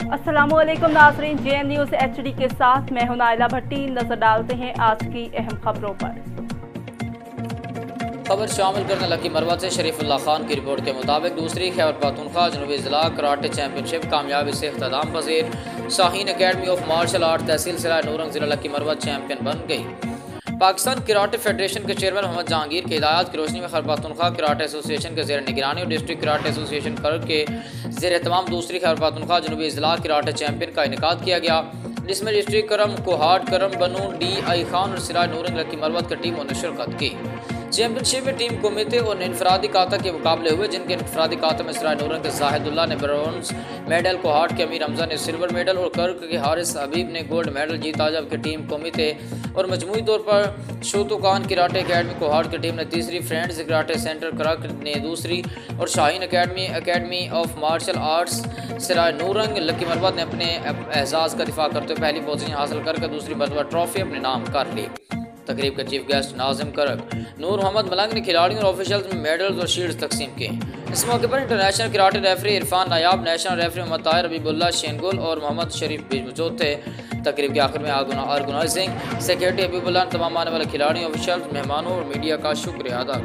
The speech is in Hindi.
अस्सलामुअलैकुम नाज़रीन, JN न्यूज़ HD के साथ मैं हूं नाइला भट्टी। नजर डालते हैं आज की अहम खबरों पर। खबर शामिल करने लकी मरवा से शरीफुल्लाह खान की रिपोर्ट के मुताबिक दूसरी खैबर पख्तूनख्वा जनूबी ज़िला कराटे चैंपियनशिप कामयाबी से इख्तिताम पजीर। Shaheen academy of martial art तहसील सराय नूरंग ज़िला लकी मरवा चैंपियन बन गई। पाकिस्तान कराटे फेडरेशन के चेयरमैन मोहम्मद जहांगीर की हिदायत की रोशनी में खैबर पख्तूनख्वा कराटे एसोसिएशन के ज़ेर निगरानी और डिस्ट्रिक्ट कराटे एसोसिएशन कर के ज़ेर तमाम दूसरी खैबर पख्तूनख्वा जनूबी ज़िला कराटे चैंपियन का इनेकाद किया गया, जिसमें डिस्ट्रिक्ट करम कोहाट करम बनू DI खान और सिराज नूरंग लकी मरवत की टीमों ने शिरकत की। चैंपियनशिप में टीम कोमिते और इनफरादी काता के मुकाबले हुए, जिनके इनफरादी काता में सिराज नूरंग के जाहिदुल्ला ने ब्रॉन्ज मेडल, कोहाट के अमीर हमजा ने सिल्वर मेडल और कर्क के हारिस हबीब ने गोल्ड मेडल जीता, जबकि टीम कोमिते और मजमूई तौर पर शोतुकान कराटे अकेडमी कोहाट की टीम ने तीसरी, फ्रेंड्स कराटे सेंटर करक ने दूसरी और Shaheen academy of martial arts Siraj Naurang Lakki Marwat ने अपने एजाज़ का दिफा करते हुए पहली पोजीशन हासिल करके दूसरी मरतबा ट्रॉफी अपने नाम कर ली। तकरीब के चीफ गेस्ट नाजिम करक, नूर मोहम्मद मलंग ने खिलाड़ियों और ऑफिशियल्स में मेडल्स और शील्ड्स तकसीम किए। इस मौके पर इंटरनेशनल कराटे रेफरी इरफान नायाब, नेशनल रेफरी मोहम्मद ताहिर हबीबुल्लाह शेनगुल और मोहम्मद शरीफ भी मौजूद थे। तकरीब के आखिर में ऑर्गेनाइजिंग सेक्रेटरी हबीबुल्लाह ने तमाम आने वाले खिलाड़ियों, ऑफिशियल्स, मेहमानों और मीडिया का शुक्रिया अदा।